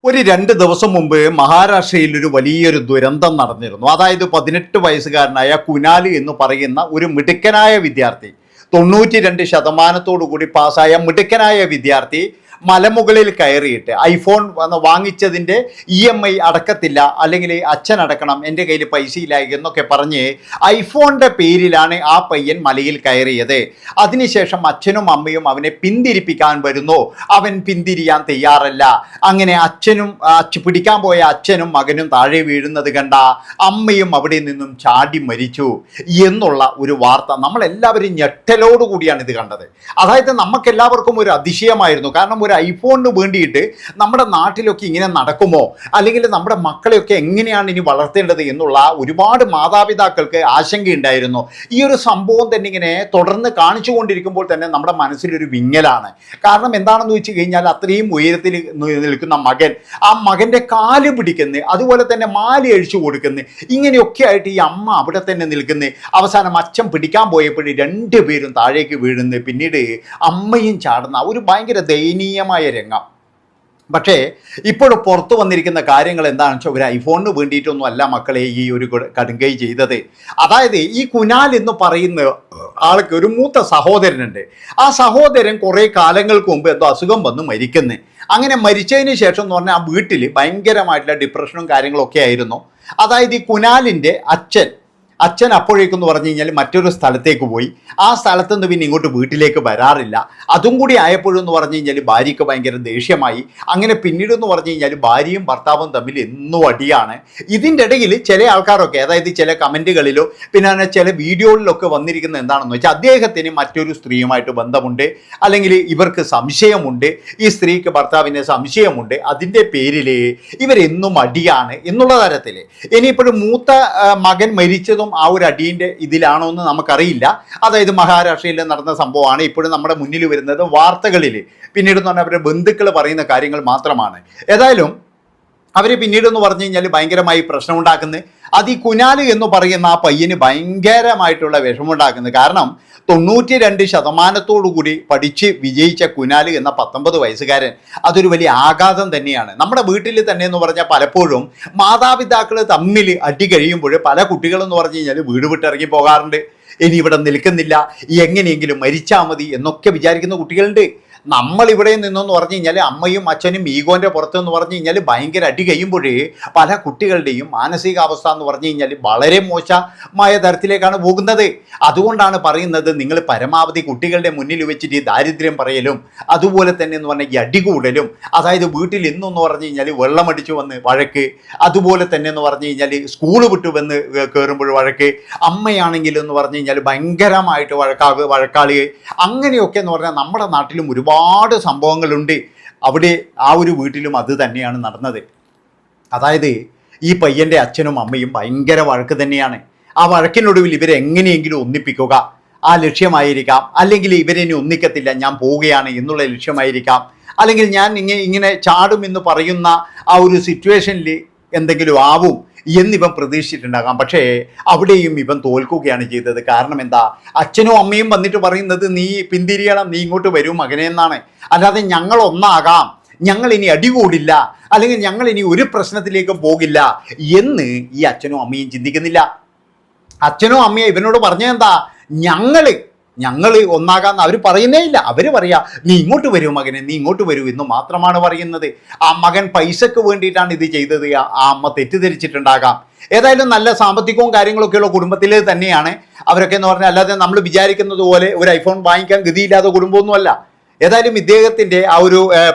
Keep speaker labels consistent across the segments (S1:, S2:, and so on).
S1: ഒരു 2 ദിവസം മുമ്പ് മഹാരാഷ്ട്രയിൽ ഒരു വലിയൊരു ദുരന്തം നടന്നിരുന്നു. അതായത് 18 വയസ്സുകാരനായ കുനാല് എന്ന് പറയുന്ന ഒരു മിടുക്കനായ വിദ്യാർത്ഥി, 92% കൂടി പാസ്സായ മിടുക്കനായ വിദ്യാർത്ഥി മലമുകളിൽ കയറിയിട്ട് ഐഫോൺ വാങ്ങിച്ചതിൻ്റെ EMI അടക്കത്തില്ല, അല്ലെങ്കിൽ അച്ഛൻ അടക്കണം, എൻ്റെ കയ്യിൽ പൈസയില്ല എന്നൊക്കെ പറഞ്ഞ് ഐഫോണിൻ്റെ പേരിലാണ് ആ പയ്യൻ മലയിൽ കയറിയത്. അതിനുശേഷം അച്ഛനും അമ്മയും അവനെ പിന്തിരിപ്പിക്കാൻ വരുന്നു. അവൻ പിന്തിരിയാൻ തയ്യാറല്ല. അങ്ങനെ പിടിക്കാൻ പോയ അച്ഛനും മകനും താഴെ വീഴുന്നത് കണ്ട അമ്മയും അവിടെ നിന്നും ചാടി മരിച്ചു എന്നുള്ള ഒരു വാർത്ത നമ്മളെല്ലാവരും ഞെട്ടലോടുകൂടിയാണ് ഇത് കണ്ടത്. അതായത് നമുക്കെല്ലാവർക്കും ഒരു അതിശയമായിരുന്നു. കാരണം ഒരു ഐഫോണിന് വേണ്ടിയിട്ട് നമ്മുടെ നാട്ടിലൊക്കെ ഇങ്ങനെ നടക്കുമോ, അല്ലെങ്കിൽ നമ്മുടെ മക്കളെയൊക്കെ എങ്ങനെയാണ് ഇനി വളർത്തേണ്ടത് എന്നുള്ള ഒരുപാട് മാതാപിതാക്കൾക്ക് ആശങ്കയുണ്ടായിരുന്നു. ഈ ഒരു സംഭവം തന്നെ ഇങ്ങനെ തുടർന്ന് കാണിച്ചു കൊണ്ടിരിക്കുമ്പോൾ തന്നെ നമ്മുടെ മനസ്സിലൊരു വിങ്ങലാണ്. കാരണം എന്താണെന്ന് വെച്ച് കഴിഞ്ഞാൽ അത്രയും ഉയരത്തിൽ നിൽക്കുന്ന മകൻ, ആ മകൻ്റെ കാല് പിടിക്കുന്നു, അതുപോലെ തന്നെ മാല അഴിച്ചു കൊടുക്കുന്നു, ഇങ്ങനെയൊക്കെ ആയിട്ട് ഈ അമ്മ അവിടെ തന്നെ നിൽക്കുന്നു. അവസാനം അച്ഛൻ പിടിക്കാൻ പോയപ്പോഴും രണ്ടുപേരും താഴേക്ക് വീഴുന്നു. പിന്നീട് അമ്മയും ചാടുന്ന ഒരു ഭയങ്കര ദയനീയമായ രംഗം. പക്ഷേ ഇപ്പോൾ പുറത്തു വന്നിരിക്കുന്ന കാര്യങ്ങൾ എന്താണെന്ന് വെച്ചാൽ ഒരു ഐഫോണിന് വേണ്ടിയിട്ടൊന്നും അല്ല മക്കളെ ഈ ഒരു കടുങ്കൈ ചെയ്തത്. അതായത് ഈ കുനാൽ എന്ന് പറയുന്ന ആൾക്ക് ഒരു മൂത്ത സഹോദരനുണ്ട്. ആ സഹോദരൻ കുറേ കാലങ്ങൾക്ക് മുമ്പ് എന്തോ അസുഖം വന്ന് മരിക്കുന്നു. അങ്ങനെ മരിച്ചതിന് ശേഷം എന്ന് പറഞ്ഞാൽ ആ വീട്ടിൽ ഭയങ്കരമായിട്ടുള്ള ഡിപ്രഷനും കാര്യങ്ങളൊക്കെ ആയിരുന്നു. അതായത് ഈ കുനാലിൻ്റെ അച്ഛൻ അപ്പോഴേക്കെന്ന് പറഞ്ഞു കഴിഞ്ഞാൽ മറ്റൊരു സ്ഥലത്തേക്ക് പോയി. ആ സ്ഥലത്ത് നിന്ന് പിന്നെ ഇങ്ങോട്ട് വീട്ടിലേക്ക് വരാറില്ല. അതും കൂടി ആയപ്പോഴെന്ന് പറഞ്ഞു കഴിഞ്ഞാൽ ഭാര്യയ്ക്ക് ഭയങ്കര ദേഷ്യമായി. അങ്ങനെ പിന്നീടെന്ന് പറഞ്ഞു കഴിഞ്ഞാൽ ഭാര്യയും ഭർത്താവും തമ്മിൽ എന്നും അടിയാണ്. ഇതിൻ്റെ ഇടയിൽ ചില ആൾക്കാരൊക്കെ, അതായത് ചില കമൻറ്റുകളിലോ പിന്നെ ചില വീഡിയോകളിലൊക്കെ വന്നിരിക്കുന്നത് എന്താണെന്ന് വെച്ചാൽ അദ്ദേഹത്തിന് മറ്റൊരു സ്ത്രീയുമായിട്ട് ബന്ധമുണ്ട്, അല്ലെങ്കിൽ ഇവർക്ക് സംശയമുണ്ട്, ഈ സ്ത്രീക്ക് ഭർത്താവിന് സംശയമുണ്ട്, അതിൻ്റെ പേരിൽ ഇവരെന്നും അടിയാണ് എന്നുള്ള തരത്തിൽ. ഇനിയിപ്പോഴും മൂത്ത മകൻ മരിച്ചതും ആ ഒരു അടീൻ്റെ ഇതിലാണോ എന്ന് നമുക്കറിയില്ല. അതായത് മഹാരാഷ്ട്രയിൽ നടന്ന സംഭവമാണ് ഇപ്പോഴും നമ്മുടെ മുന്നിൽ വരുന്നത് വാർത്തകളിൽ. പിന്നീട് എന്ന് പറഞ്ഞാൽ അവരുടെ ബന്ധുക്കൾ പറയുന്ന കാര്യങ്ങൾ മാത്രമാണ്. ഏതായാലും അവർ പിന്നീട് എന്ന് പറഞ്ഞു കഴിഞ്ഞാൽ ഭയങ്കരമായി പ്രശ്നമുണ്ടാക്കുന്നത് അത് ഈ കുനാല് എന്ന് പറയുന്ന ആ പയ്യന് ഭയങ്കരമായിട്ടുള്ള വിഷമമുണ്ടാക്കുന്നത്. കാരണം 92% കൂടി പഠിച്ച് വിജയിച്ച കുനാല് എന്ന 19 വയസ്സുകാരൻ അതൊരു വലിയ ആഘാതം തന്നെയാണ്. നമ്മുടെ വീട്ടിൽ തന്നെ എന്ന് പറഞ്ഞാൽ പലപ്പോഴും മാതാപിതാക്കൾ തമ്മിൽ അടി കഴിയുമ്പോൾ പല കുട്ടികളെന്ന് പറഞ്ഞു കഴിഞ്ഞാൽ വീട് വിട്ടിറങ്ങി പോകാറുണ്ട്. ഇനി ഇവിടെ നിൽക്കുന്നില്ല, എങ്ങനെയെങ്കിലും മരിച്ചാൽ മതി എന്നൊക്കെ വിചാരിക്കുന്ന കുട്ടികളുണ്ട്. നമ്മളിവിടെ നിന്നെന്ന് പറഞ്ഞു കഴിഞ്ഞാൽ അമ്മയും അച്ഛനും ഈഗോൻ്റെ പുറത്തെന്ന് പറഞ്ഞു കഴിഞ്ഞാൽ ഭയങ്കര അടി കഴിയുമ്പോഴേ പല കുട്ടികളുടെയും മാനസികാവസ്ഥ എന്ന് പറഞ്ഞു കഴിഞ്ഞാൽ വളരെ മോശമായ തരത്തിലേക്കാണ് പോകുന്നത്. അതുകൊണ്ടാണ് പറയുന്നത്, നിങ്ങൾ പരമാവധി കുട്ടികളുടെ മുന്നിൽ വെച്ചിട്ട് ഈ ദാരിദ്ര്യം പറയലും അതുപോലെ തന്നെ എന്ന് പറഞ്ഞാൽ ഈ അടി കൂടലും, അതായത് വീട്ടിൽ ഇന്നെന്ന് പറഞ്ഞു കഴിഞ്ഞാൽ വെള്ളമടിച്ചു വന്ന് വഴക്ക്, അതുപോലെ തന്നെ എന്ന് പറഞ്ഞു കഴിഞ്ഞാൽ സ്കൂൾ വിട്ടു വന്ന് കയറുമ്പോൾ വഴക്ക്, അമ്മയാണെങ്കിൽ എന്ന് പറഞ്ഞു കഴിഞ്ഞാൽ ഭയങ്കരമായിട്ട് വഴക്കാളി, അങ്ങനെയൊക്കെ എന്ന് പറഞ്ഞാൽ നമ്മുടെ നാട്ടിലും ഒരുപാട് സംഭവങ്ങളുണ്ട്. അവിടെ ആ ഒരു വീട്ടിലും അത് തന്നെയാണ് നടന്നത്. അതായത് ഈ പയ്യൻ്റെ അച്ഛനും അമ്മയും ഭയങ്കര വഴക്ക് തന്നെയാണ്. ആ വഴക്കിനൊടുവിൽ ഇവരെ എങ്ങനെയെങ്കിലും ഒന്നിപ്പിക്കുക, ആ ലക്ഷ്യമായിരിക്കാം. അല്ലെങ്കിൽ ഇവരെന്നെ ഒന്നിക്കത്തില്ല, ഞാൻ പോവുകയാണ് എന്നുള്ള ലക്ഷ്യമായിരിക്കാം. അല്ലെങ്കിൽ ഞാൻ ഇങ്ങനെ ചാടുമെന്ന് പറയുന്ന ആ ഒരു സിറ്റുവേഷനിൽ എന്തെങ്കിലും ആവും എന്നിവൻ പ്രതീക്ഷിച്ചിട്ടുണ്ടാകാം. പക്ഷേ അവിടെയും ഇവൻ തോൽക്കുകയാണ് ചെയ്തത്. കാരണം എന്താ, അച്ഛനും അമ്മയും വന്നിട്ട് പറയുന്നത് നീ പിന്തിരിയണം, നീ ഇങ്ങോട്ട് വരൂ മകനെ എന്നാണ്. അല്ലാതെ ഞങ്ങൾ ഒന്നാകാം, ഞങ്ങൾ ഇനി അടികൂടില്ല, അല്ലെങ്കിൽ ഞങ്ങൾ ഇനി ഒരു പ്രശ്നത്തിലേക്കും പോകില്ല എന്ന് ഈ അച്ഛനും അമ്മയും ചിന്തിക്കുന്നില്ല. അച്ഛനും അമ്മയും ഇവനോട് പറഞ്ഞതെന്താ, ഞങ്ങൾ ഒന്നാകാന്ന് അവർ പറയുന്നേ ഇല്ല. അവർ പറയാ നീ ഇങ്ങോട്ട് വരൂ മകനെ, നീ ഇങ്ങോട്ട് വരൂ എന്ന് മാത്രമാണ് പറയുന്നത്. ആ മകൻ പൈസക്ക് വേണ്ടിയിട്ടാണ് ഇത് ചെയ്തത്, ആ അമ്മ തെറ്റിദ്ധരിച്ചിട്ടുണ്ടാകാം. ഏതായാലും നല്ല സാമ്പത്തികവും കാര്യങ്ങളൊക്കെയുള്ള കുടുംബത്തിൽ തന്നെയാണ് അവരൊക്കെ എന്ന് പറഞ്ഞാൽ, അല്ലാതെ നമ്മൾ വിചാരിക്കുന്നത് പോലെ ഒരു ഐഫോൺ വാങ്ങിക്കാൻ ഗതിയില്ലാത്ത കുടുംബമൊന്നുമല്ല. ഏതായാലും ഇദ്ദേഹത്തിൻ്റെ ആ ഒരു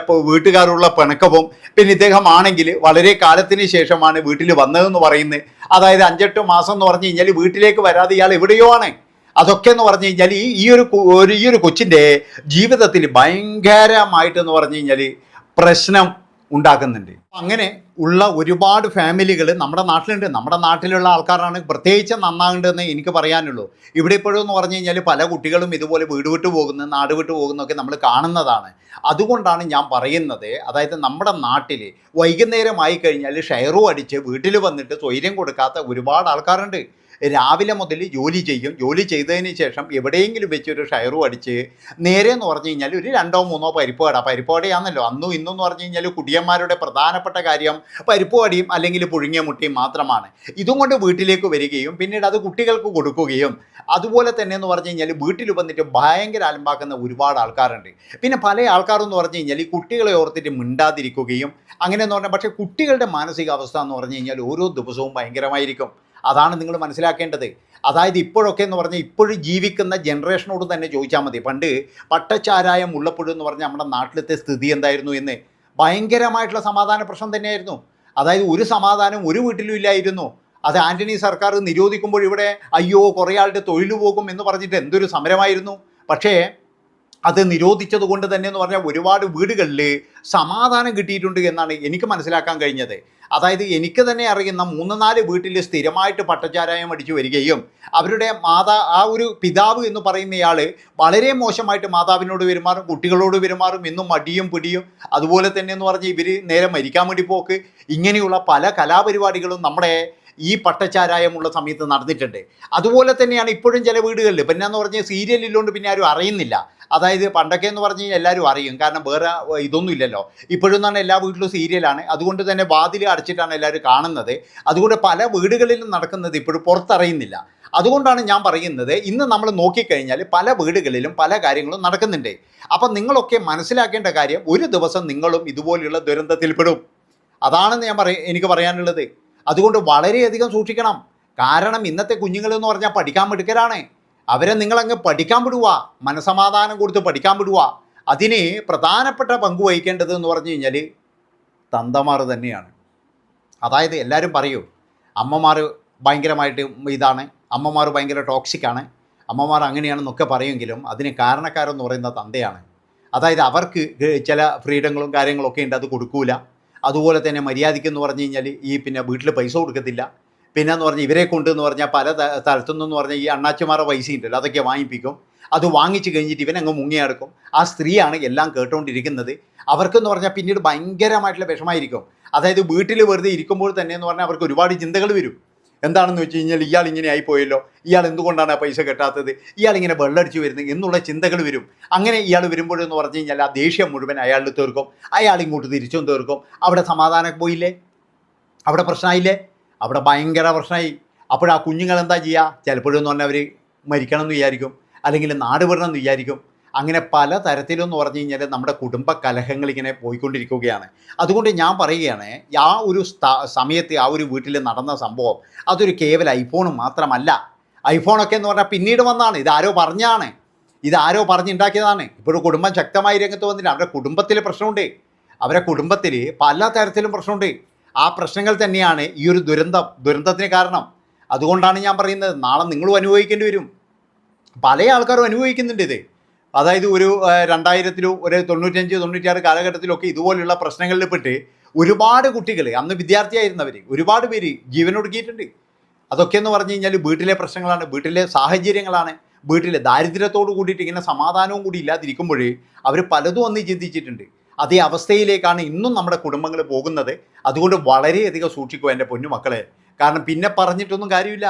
S1: വീട്ടുകാരുള്ള പിണക്കവും, പിന്നെ ഇദ്ദേഹം ആണെങ്കിൽ വളരെ കാലത്തിന് ശേഷമാണ് വീട്ടിൽ വന്നതെന്ന് പറയുന്നത്. അതായത് 5-8 മാസം എന്ന് പറഞ്ഞു കഴിഞ്ഞാൽ വീട്ടിലേക്ക് വരാതെ ഇയാൾ എവിടെയോ ആണ്. അതൊക്കെ എന്ന് പറഞ്ഞു കഴിഞ്ഞാൽ ഈ ഒരു കൊച്ചിൻ്റെ ജീവിതത്തിൽ ഭയങ്കരമായിട്ടെന്ന് പറഞ്ഞു കഴിഞ്ഞാൽ പ്രശ്നം ഉണ്ടാക്കുന്നുണ്ട്. അങ്ങനെ ഉള്ള ഒരുപാട് ഫാമിലികൾ നമ്മുടെ നാട്ടിലുണ്ട്. നമ്മുടെ നാട്ടിലുള്ള ആൾക്കാരാണ് പ്രത്യേകിച്ച് നന്നാകേണ്ടതെന്ന് എനിക്ക് പറയാനുള്ളൂ. ഇവിടെ ഇപ്പോഴും എന്ന് പറഞ്ഞു കഴിഞ്ഞാൽ പല കുട്ടികളും ഇതുപോലെ വീട് വിട്ടു പോകുന്ന, നാട് വിട്ടു പോകുന്നതൊക്കെ നമ്മൾ കാണുന്നതാണ്. അതുകൊണ്ടാണ് ഞാൻ പറയുന്നത്, അതായത് നമ്മുടെ നാട്ടിൽ വൈകുന്നേരമായി കഴിഞ്ഞാൽ ഷെയറും അടിച്ച് വീട്ടിൽ വന്നിട്ട് സ്വൈര്യം കൊടുക്കാത്ത ഒരുപാട് ആൾക്കാരുണ്ട്. രാവിലെ മുതൽ ജോലി ചെയ്യും. ജോലി ചെയ്തതിന് ശേഷം എവിടെയെങ്കിലും വെച്ച് ഒരു ഷെയറും അടിച്ച് നേരെ എന്ന് പറഞ്ഞു കഴിഞ്ഞാൽ ഒരു 2 3 പരിപ്പ് കട. പരിപ്പ് കടയാണല്ലോ അന്നും ഇന്നും എന്ന് പറഞ്ഞു കഴിഞ്ഞാൽ കുടിയന്മാരുടെ പ്രധാനപ്പെട്ട കാര്യം പരിപ്പ് കടിയും അല്ലെങ്കിൽ പുഴുങ്ങിയ മുട്ടയും മാത്രമാണ്. ഇതും കൊണ്ട് വീട്ടിലേക്ക് വരികയും പിന്നീട് അത് കുട്ടികൾക്ക് കൊടുക്കുകയും അതുപോലെ തന്നെ എന്ന് പറഞ്ഞു കഴിഞ്ഞാൽ വീട്ടിൽ വന്നിട്ട് ഭയങ്കര അലമ്പാക്കുന്ന ഒരുപാട് ആൾക്കാരുണ്ട്. പിന്നെ പല ആൾക്കാരെന്ന് പറഞ്ഞു കഴിഞ്ഞാൽ ഈ കുട്ടികളെ ഓർത്തിട്ട് മിണ്ടാതിരിക്കുകയും അങ്ങനെയെന്ന് പറഞ്ഞാൽ, പക്ഷേ കുട്ടികളുടെ മാനസികാവസ്ഥ എന്ന് പറഞ്ഞു കഴിഞ്ഞാൽ ഓരോ ദിവസവും ഭയങ്കരമായിരിക്കും. അതാണ് നിങ്ങൾ മനസ്സിലാക്കേണ്ടത്. അതായത് ഇപ്പോഴൊക്കെ എന്ന് പറഞ്ഞാൽ ഇപ്പോഴും ജീവിക്കുന്ന ജനറേഷനോട് തന്നെ ചോദിച്ചാൽ മതി. പണ്ട് പട്ടച്ചാരായം മുള്ളപ്പുഴ എന്ന് പറഞ്ഞാൽ നമ്മുടെ നാട്ടിലത്തെ സ്ഥിതി എന്തായിരുന്നു എന്ന്. ഭയങ്കരമായിട്ടുള്ള സമാധാന പ്രശ്നം തന്നെയായിരുന്നു. അതായത് ഒരു സമാധാനം ഒരു വീട്ടിലും ഇല്ലായിരുന്നു. അത് ആൻ്റണി സർക്കാർ നിരോധിക്കുമ്പോൾ ഇവിടെ അയ്യോ കുറേ ആളുടെ തൊഴിൽ പോകും എന്ന് പറഞ്ഞിട്ട് എന്തൊരു സമരമായിരുന്നു. പക്ഷേ അത് നിരോധിച്ചത് കൊണ്ട് തന്നെ എന്ന് പറഞ്ഞാൽ ഒരുപാട് വീടുകളിൽ സമാധാനം കിട്ടിയിട്ടുണ്ട് എന്നാണ് എനിക്ക് മനസ്സിലാക്കാൻ കഴിഞ്ഞത്. അതായത് എനിക്ക് തന്നെ അറിയുന്ന 3-4 വീട്ടിൽ സ്ഥിരമായിട്ട് പട്ടച്ചാരായം അടിച്ചു വരികയും അവരുടെ ആ ഒരു പിതാവ് എന്ന് പറയുന്നയാൾ വളരെ മോശമായിട്ട് മാതാവിനോട് പെരുമാറും, കുട്ടികളോട് പെരുമാറും, എന്നും മടിയും പിടിയും. അതുപോലെ തന്നെ എന്ന് പറഞ്ഞാൽ ഇവർ നേരെ മരിക്കാൻ വേണ്ടി പോക്ക്, ഇങ്ങനെയുള്ള പല കലാപരിപാടികളും നമ്മുടെ ഈ പട്ടച്ചാരായമുള്ള സമയത്ത് നടന്നിട്ടുണ്ട്. അതുപോലെ തന്നെയാണ് ഇപ്പോഴും ചില വീടുകളിൽ. പിന്നെ എന്ന് പറഞ്ഞാൽ സീരിയലില്ലോണ്ട് പിന്നെ ആരും അറിയുന്നില്ല. അതായത് പണ്ടൊക്കെ എന്ന് പറഞ്ഞു കഴിഞ്ഞാൽ എല്ലാവരും അറിയും, കാരണം വേറെ ഇതൊന്നും ഇല്ലല്ലോ. ഇപ്പോഴും തന്നെ എല്ലാ വീട്ടിലും സീരിയലാണ്. അതുകൊണ്ട് തന്നെ വാതിൽ അടച്ചിട്ടാണ് എല്ലാവരും കാണുന്നത്. അതുകൊണ്ട് പല വീടുകളിലും നടക്കുന്നത് ഇപ്പോഴും പുറത്തറിയുന്നില്ല. അതുകൊണ്ടാണ് ഞാൻ പറയുന്നത്, ഇന്ന് നമ്മൾ നോക്കിക്കഴിഞ്ഞാൽ പല വീടുകളിലും പല കാര്യങ്ങളും നടക്കുന്നുണ്ട്. അപ്പം നിങ്ങളൊക്കെ മനസ്സിലാക്കേണ്ട കാര്യം, ഒരു ദിവസം നിങ്ങളും ഇതുപോലെയുള്ള ദുരന്തത്തിൽപ്പെടും. അതാണെന്ന് എനിക്ക് പറയാനുള്ളത്. അതുകൊണ്ട് വളരെയധികം സൂക്ഷിക്കണം. കാരണം ഇന്നത്തെ കുഞ്ഞുങ്ങളെന്ന് പറഞ്ഞാൽ പഠിക്കാൻ മിടുക്കരാണ്. അവരെ നിങ്ങളങ്ങ് പഠിക്കാൻ വിടുക, മനസമാധാനം കൊടുത്ത് പഠിക്കാൻ വിടുക. അതിന് പ്രധാനപ്പെട്ട പങ്ക് വഹിക്കേണ്ടത് എന്ന് പറഞ്ഞു കഴിഞ്ഞാൽ തന്തമാർ തന്നെയാണ്. അതായത് എല്ലാവരും പറയൂ അമ്മമാർ ഭയങ്കരമായിട്ട് ഇതാണ്, അമ്മമാർ ഭയങ്കര ടോക്സിക്കാണ്, അമ്മമാർ അങ്ങനെയാണെന്നൊക്കെ പറയുമെങ്കിലും അതിന് കാരണക്കാരെന്ന് പറയുന്ന തന്തയാണ്. അതായത് അവർക്ക് ചില ഫ്രീഡങ്ങളും കാര്യങ്ങളൊക്കെ ഉണ്ട്, അത് കൊടുക്കൂല. അതുപോലെ തന്നെ മര്യാദയ്ക്കെന്ന് പറഞ്ഞു കഴിഞ്ഞാൽ പിന്നെ വീട്ടിൽ പൈസ കൊടുക്കത്തില്ല. പിന്നെന്ന് പറഞ്ഞാൽ ഇവരെ കൊണ്ടെന്ന് പറഞ്ഞാൽ പല സ്ഥലത്തുനിന്ന് പറഞ്ഞാൽ ഈ അണ്ണാച്ചിമാരുടെ പൈസ ഉണ്ടല്ലോ അതൊക്കെ വാങ്ങിപ്പിക്കും. അത് വാങ്ങിച്ച് കഴിഞ്ഞിട്ട് ഇവനങ്ങ് മുങ്ങിയടക്കും. ആ സ്ത്രീയാണ് എല്ലാം കേട്ടുകൊണ്ടിരിക്കുന്നത്. അവർക്കെന്ന് പറഞ്ഞാൽ പിന്നീട് ഭയങ്കരമായിട്ടുള്ള വിഷമായിരിക്കും. അതായത് വീട്ടിൽ വെറുതെ ഇരിക്കുമ്പോൾ തന്നെ എന്ന് പറഞ്ഞാൽ അവർക്ക് ഒരുപാട് ചിന്തകൾ വരും. എന്താണെന്ന് വെച്ച് കഴിഞ്ഞാൽ ഇയാൾ ഇങ്ങനെ ആയിപ്പോയല്ലോ, ഇയാൾ എന്തുകൊണ്ടാണ് ആ പൈസ കെട്ടാത്തത്, ഇയാളിങ്ങനെ വെള്ളടിച്ച് വരുന്നത് എന്നുള്ള ചിന്തകൾ വരും. അങ്ങനെ ഇയാൾ വരുമ്പോഴെന്ന് പറഞ്ഞു കഴിഞ്ഞാൽ ആ ദേഷ്യം മുഴുവൻ അയാളിൽ തീർക്കും, അയാൾ ഇങ്ങോട്ട് തിരിച്ചും തീർക്കും. അവിടെ സമാധാനം പോയില്ലേ, അവിടെ പ്രശ്നമായില്ലേ, അവിടെ ഭയങ്കര പ്രശ്നമായി. അപ്പോഴാ കുഞ്ഞുങ്ങൾ എന്താ ചെയ്യുക, ചിലപ്പോഴെന്ന് പറഞ്ഞാൽ അവർ മരിക്കണം എന്ന് വിചാരിക്കും, അല്ലെങ്കിൽ നാട് വിടണം എന്ന് വിചാരിക്കും. അങ്ങനെ പല തരത്തിലെന്ന് പറഞ്ഞു കഴിഞ്ഞാൽ നമ്മുടെ കുടുംബ കലഹങ്ങൾ ഇങ്ങനെ പോയിക്കൊണ്ടിരിക്കുകയാണ്. അതുകൊണ്ട് ഞാൻ പറയുകയാണ്, ആ ഒരു സമയത്ത് ആ ഒരു വീട്ടിൽ നടന്ന സംഭവം അതൊരു കേവലം ഐഫോൺ മാത്രമല്ല. ഐഫോണൊക്കെ എന്ന് പറഞ്ഞാൽ പിന്നീട് വന്നതാണ്. ഇതാരോ പറഞ്ഞാണ്, ഇതാരോ പറഞ്ഞുണ്ടാക്കിയതാണ്. ഇപ്പോഴും കുടുംബം ശക്തമായി രംഗത്ത് വന്നില്ല. അവരുടെ കുടുംബത്തിൽ പ്രശ്നമുണ്ട്, അവരുടെ കുടുംബത്തിൽ പല തരത്തിലും പ്രശ്നമുണ്ട്. ആ പ്രശ്നങ്ങൾ തന്നെയാണ് ഈ ഒരു ദുരന്തത്തിന് കാരണം. അതുകൊണ്ടാണ് ഞാൻ പറയുന്നത്, നാളെ നിങ്ങളും അനുഭവിക്കേണ്ടി വരും. പല ആൾക്കാരും അനുഭവിക്കുന്നുണ്ട് ഇത്. അതായത് ഒരു 2000-ലും ഒരു 95-96 കാലഘട്ടത്തിലൊക്കെ ഇതുപോലുള്ള പ്രശ്നങ്ങളിൽ പെട്ട് ഒരുപാട് കുട്ടികൾ, അന്ന് വിദ്യാർത്ഥിയായിരുന്നവർ ഒരുപാട് പേര് ജീവനൊടുക്കിയിട്ടുണ്ട്. അതൊക്കെ എന്ന് പറഞ്ഞു കഴിഞ്ഞാൽ വീട്ടിലെ പ്രശ്നങ്ങളാണ്, വീട്ടിലെ സാഹചര്യങ്ങളാണ്. വീട്ടിലെ ദാരിദ്ര്യത്തോട് കൂടിയിട്ട് ഇങ്ങനെ സമാധാനവും കൂടി ഇല്ലാതിരിക്കുമ്പോൾ അവർ പലതും അന്ന് ചിന്തിച്ചിട്ടുണ്ട്. അതേ അവസ്ഥയിലേക്കാണ് ഇന്നും നമ്മുടെ കുടുംബങ്ങൾ പോകുന്നത്. അതുകൊണ്ട് വളരെയധികം സൂക്ഷിക്കുക എൻ്റെ പൊന്നുമക്കളെ. കാരണം പിന്നെ പറഞ്ഞിട്ടൊന്നും കാര്യമില്ല,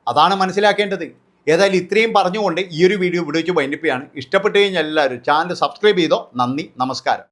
S1: അതാണ് മനസ്സിലാക്കേണ്ടത്. ഏതായാലും ഇത്രയും പറഞ്ഞുകൊണ്ട് ഈ ഒരു വീഡിയോ ഇവിടെ വെച്ച് വൈൻഡപ്പ് ചെയ്യാണ്. ഇഷ്ടപ്പെട്ട് കഴിഞ്ഞാൽ എല്ലാവരും ചാനൽ സബ്സ്ക്രൈബ് ചെയ്തോ. നന്ദി, നമസ്കാരം.